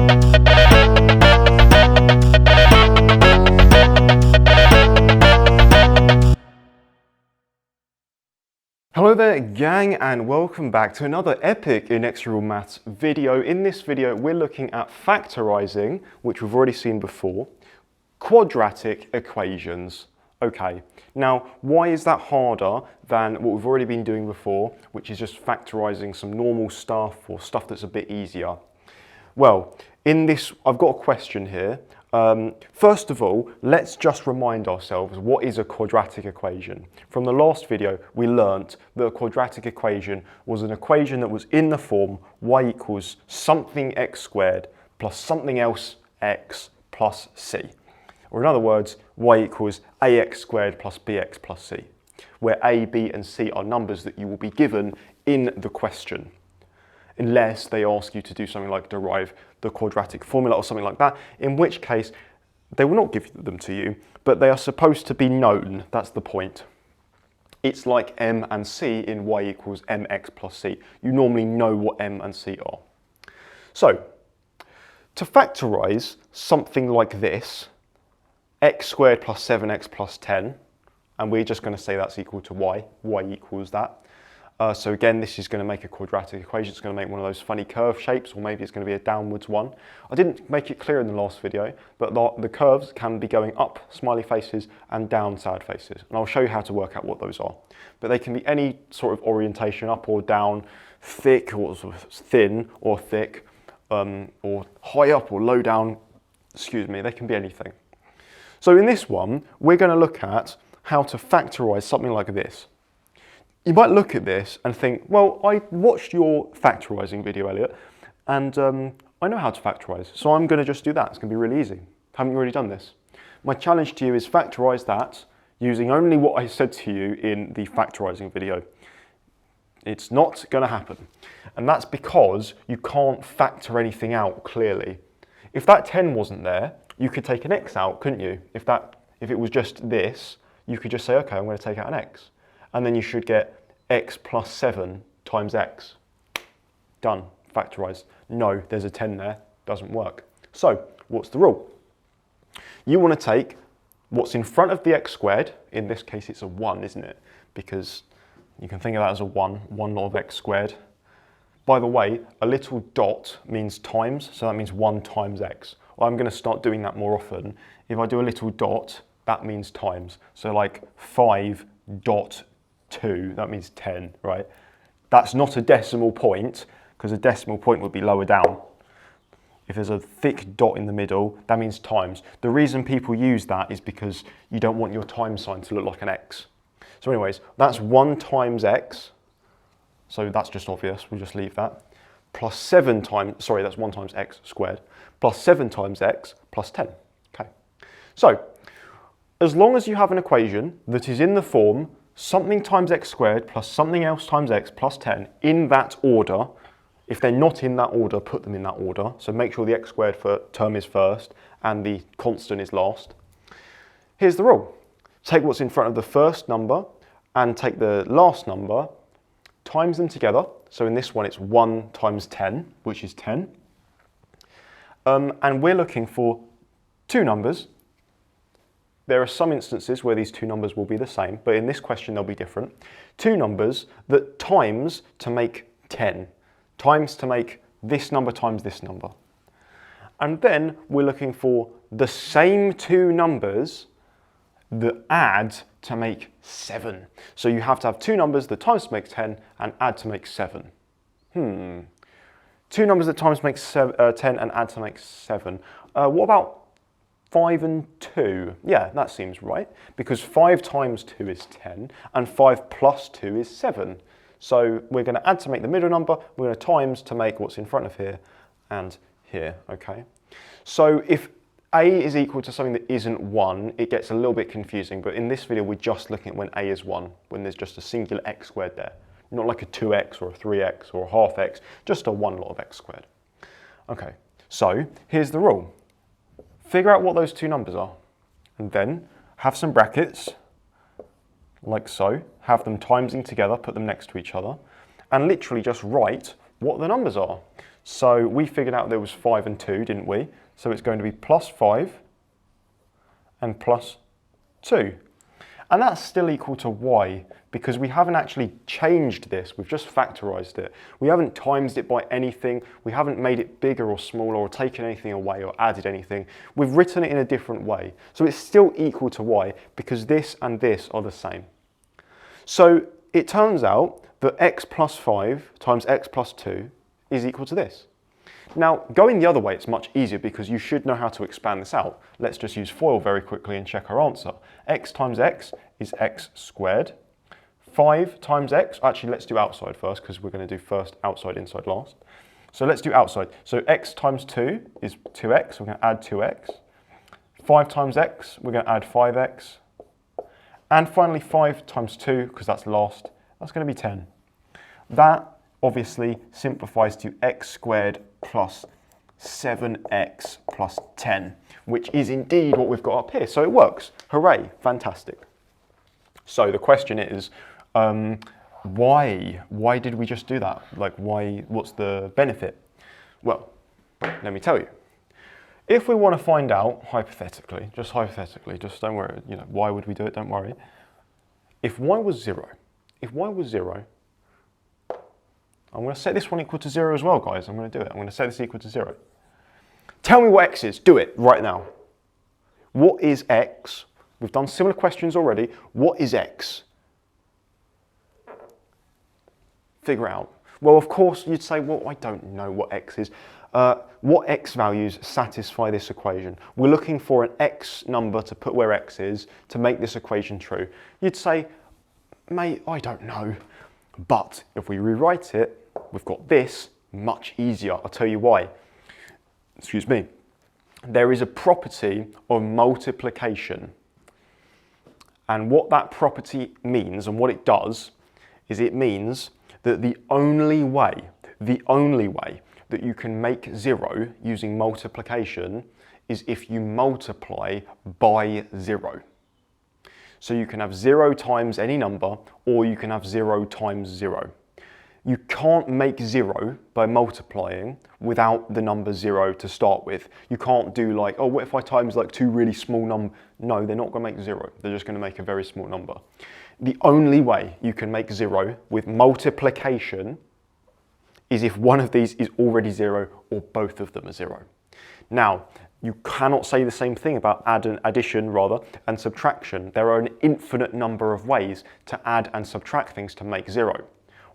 Hello there gang, and welcome back to another epic Inexorable Maths video. In this video we're looking at factorising, which we've already seen before, quadratic equations. Okay, now why is that harder than what we've already been doing before, which is just factorising some normal stuff or stuff that's a bit easier? Well, in this I've got a question here. First of all, let's just remind ourselves, what is a quadratic equation? From the last video, we learnt that a quadratic equation was an equation that was in the form y equals something x squared plus something else x plus c. Or in other words, y equals ax squared plus bx plus c, where a, b and c are numbers that you will be given in the question, unless they ask you to do something like derive the quadratic formula or something like that, in which case they will not give them to you, but they are supposed to be known. That's the point. It's like m and c in y equals mx plus c. You normally know what m and c are. So, to factorise something like this, x squared plus 7x plus 10, and we're just going to say that's equal to y equals that. So again, this is going to make a quadratic equation. It's going to make one of those funny curve shapes, or maybe it's going to be a downwards one. I didn't make it clear in the last video, but the curves can be going up, smiley faces, and down, sad faces. And I'll show you how to work out what those are. But they can be any sort of orientation, up or down, thick or sort of thin or thick, or high up or low down. Excuse me, they can be anything. So in this one, we're going to look at how to factorise something like this. You might look at this and think, well, I watched your factorising video, Elliot, and I know how to factorise, so I'm going to just do that. It's going to be really easy. Haven't you already done this? My challenge to you is factorise that using only what I said to you in the factorising video. It's not going to happen. And that's because you can't factor anything out clearly. If that 10 wasn't there, you could take an x out, couldn't you? If it was just this, you could just say, okay, I'm going to take out an x. And then you should get x plus 7 times x. Done, factorised. No, there's a 10 there, doesn't work. So, what's the rule? You want to take what's in front of the x squared, in this case it's a 1, isn't it? Because you can think of that as a 1 lot of x squared. By the way, a little dot means times, so that means 1 times x. Well, I'm going to start doing that more often. If I do a little dot, that means times. So like 5.2, that means 10, right? That's not a decimal point, because a decimal point would be lower down. If there's a thick dot in the middle, that means times. The reason people use that is because you don't want your times sign to look like an x. So anyways, that's 1 times x, so that's just obvious, we'll just leave that. Plus 7 times, sorry, that's 1 times x squared, plus 7 times x plus 10, okay. So, as long as you have an equation that is in the form something times x squared plus something else times x plus 10 in that order. If they're not in that order, put them in that order. So make sure the x squared term is first and the constant is last. Here's the rule. Take what's in front of the first number and take the last number, times them together. So in this one, it's 1 times 10, which is 10. And we're looking for two numbers. There are some instances where these two numbers will be the same, but in this question they'll be different. Two numbers that times to make 10, times to make this number times this number. And then we're looking for the same two numbers that add to make 7. So you have to have two numbers that times to make 10 and add to make 7. Two numbers that times make 10 and add to make 7. What about 5 and 2, yeah, that seems right, because 5 times 2 is 10, and 5 plus 2 is 7. So we're going to add to make the middle number, we're going to times to make what's in front of here and here, okay? So if a is equal to something that isn't 1, it gets a little bit confusing, but in this video we're just looking at when a is 1, when there's just a singular x squared there. Not like a 2x or a 3x or a half x, just a 1 lot of x squared. Okay, so here's the rule. Figure out what those two numbers are, and then have some brackets, like so, have them timesing together, put them next to each other, and literally just write what the numbers are. So we figured out there was 5 and 2, didn't we? So it's going to be plus 5 and plus 2. And that's still equal to y, because we haven't actually changed this, we've just factorised it. We haven't times it by anything, we haven't made it bigger or smaller or taken anything away or added anything. We've written it in a different way. So it's still equal to y, because this and this are the same. So it turns out that x plus 5 times x plus 2 is equal to this. Now, going the other way, it's much easier because you should know how to expand this out. Let's just use FOIL very quickly and check our answer. X times x is x squared. 5 times x, actually let's do outside first because we're going to do first outside, inside last. So let's do outside. So x times 2 is 2x, we're going to add 2x. 5 times x, we're going to add 5x. And finally 5 times 2, because that's last, that's going to be 10. That obviously simplifies to x squared plus 7x plus 10, which is indeed what we've got up here. So it works. Hooray, fantastic. So the question is, why? Why did we just do that? Like, why? What's the benefit? Well, let me tell you. If we want to find out, hypothetically, just don't worry, you know, why would we do it? Don't worry. If y was 0, I'm going to set this one equal to 0 as well, guys. I'm going to do it. I'm going to set this equal to 0. Tell me what x is. Do it right now. What is x? We've done similar questions already. What is x? Figure out. Well, of course, you'd say, well, I don't know what x is. What x values satisfy this equation? We're looking for an x number to put where x is to make this equation true. You'd say, mate, I don't know. But if we rewrite it, we've got this much easier. I'll tell you why. Excuse me. There is a property of multiplication. And what that property means and what it does is it means that the only way that you can make 0 using multiplication is if you multiply by 0. So you can have 0 times any number, or you can have 0 times 0. You can't make 0 by multiplying without the number 0 to start with. You can't do like, oh, what if I times like 2 really small numbers? No, they're not going to make 0. They're just going to make a very small number. The only way you can make 0 with multiplication is if one of these is already 0 or both of them are 0. Now, you cannot say the same thing about addition and subtraction. There are an infinite number of ways to add and subtract things to make 0.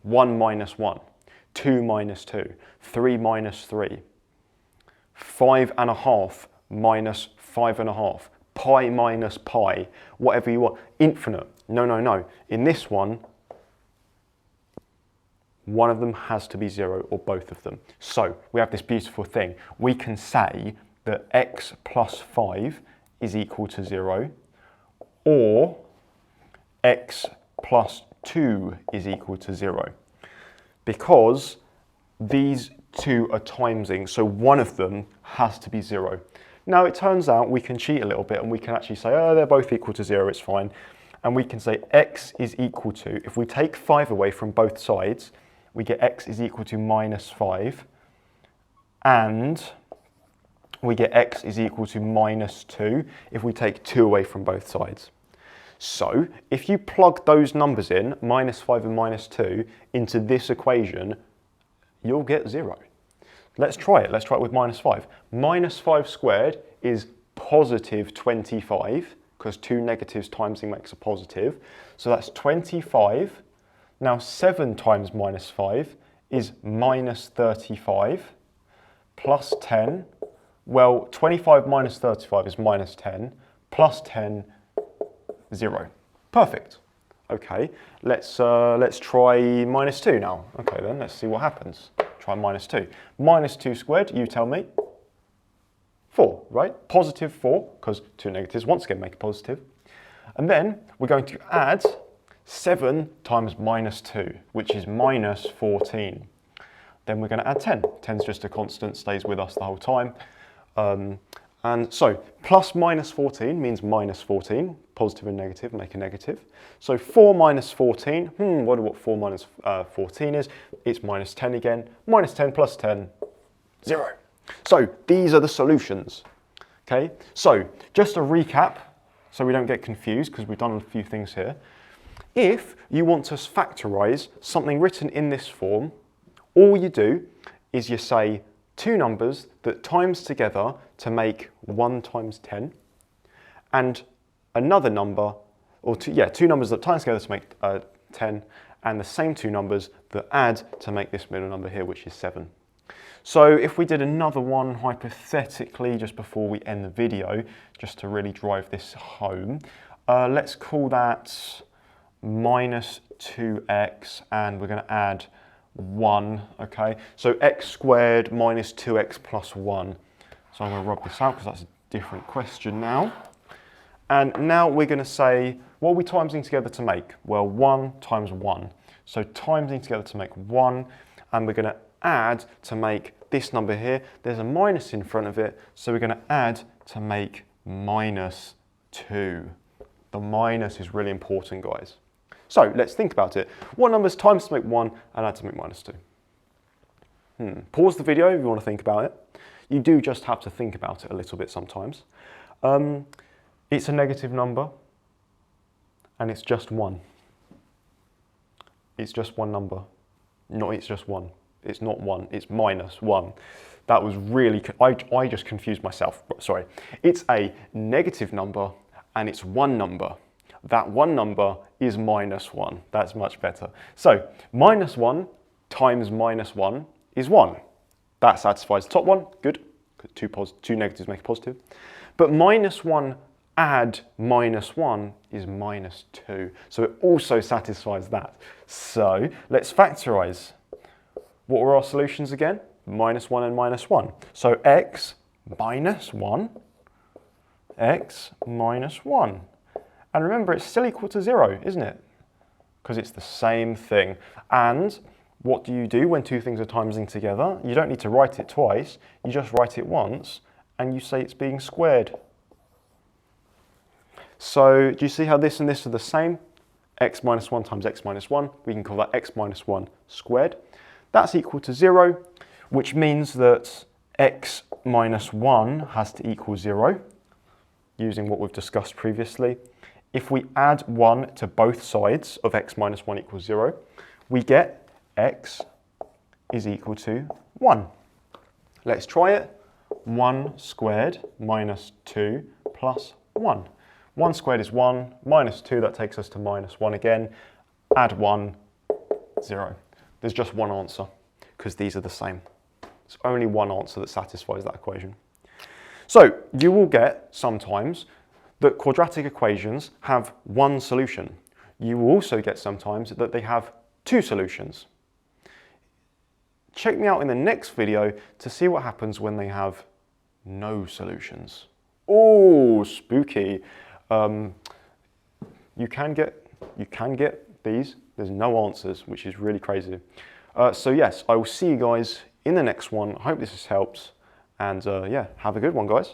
1 minus 1, 2 minus 2, 3 minus 3, 5.5 minus 5.5, pi minus pi, whatever you want. Infinite. No. In this one of them has to be 0 or both of them. So we have this beautiful thing. We can say that x plus 5 is equal to 0, or x plus 2 is equal to 0, because these two are timesing, so one of them has to be 0. Now it turns out we can cheat a little bit and we can actually say, oh, they're both equal to 0, it's fine. And we can say x is equal to, if we take 5 away from both sides, we get x is equal to minus 5, and we get x is equal to minus 2 if we take 2 away from both sides. So if you plug those numbers in, minus 5 and minus 2, into this equation, you'll get 0. Let's try it. Let's try it with minus 5. Minus 5 squared is positive 25, because 2 negatives timesing makes a positive. So that's 25. Now 7 times minus 5 is minus 35, plus 10. Well, 25 minus 35 is minus 10, plus 10, 0. Perfect. Okay, let's try minus 2 now. Okay then, let's see what happens. Try minus 2. Minus 2 squared, you tell me. 4, right? Positive 4, because 2 negatives once again make a positive. And then we're going to add 7 times minus 2, which is minus 14. Then we're going to add 10. 10 is just a constant, stays with us the whole time. And so plus minus 14 means minus 14. Positive and negative make a negative. So 4 minus 14, wonder what 4 minus 14 is. It's minus 10 again. Minus 10 plus 10, 0. So these are the solutions. Okay, so just a recap so we don't get confused because we've done a few things here. If you want to factorize something written in this form, all you do is you say two numbers that times together to make 1 times 10 and another number, or two numbers that times together to make 10 and the same two numbers that add to make this middle number here, which is 7. So if we did another one hypothetically just before we end the video, just to really drive this home, let's call that minus 2x and we're going to add 1, okay? So x squared minus 2x plus 1. So I'm going to rub this out because that's a different question now. And now we're going to say, what are we timesing together to make? Well, 1 times 1. So timesing together to make 1, and we're going to add to make this number here. There's a minus in front of it, so we're going to add to make minus 2. The minus is really important, guys. So let's think about it. What numbers times to make 1 and add to make minus 2? Pause the video if you want to think about it. You do just have to think about it a little bit sometimes. It's a negative number, and it's just 1. It's just one number. No, it's just 1. It's not 1, it's minus 1. That was really, I just confused myself, sorry. It's a negative number, and it's one number. That one number is minus 1. That's much better. So, minus 1 times minus 1 is 1. That satisfies the top one, good. Two negatives make a positive. But minus 1 add minus 1 is minus 2. So it also satisfies that. So let's factorize. What were our solutions again? Minus 1 and minus 1. So x minus 1, x minus 1. And remember, it's still equal to 0, isn't it? Because it's the same thing. And what do you do when two things are timesing together? You don't need to write it twice. You just write it once, and you say it's being squared. So do you see how this and this are the same? X minus 1 times x minus 1. We can call that x minus 1 squared. That's equal to 0, which means that x minus 1 has to equal 0, using what we've discussed previously. If we add 1 to both sides of x minus 1 equals 0, we get x is equal to 1. Let's try it. 1 squared minus 2 plus 1. 1 squared is 1, minus 2, that takes us to minus 1 again. Add 1, 0. There's just one answer, because these are the same. It's only one answer that satisfies that equation. So you will get sometimes that quadratic equations have one solution. You will also get sometimes that they have two solutions. Check me out in the next video to see what happens when they have no solutions. Oh, spooky. You can get these. There's no answers, which is really crazy. So yes, I will see you guys in the next one. I hope this has helped. And yeah, have a good one, guys.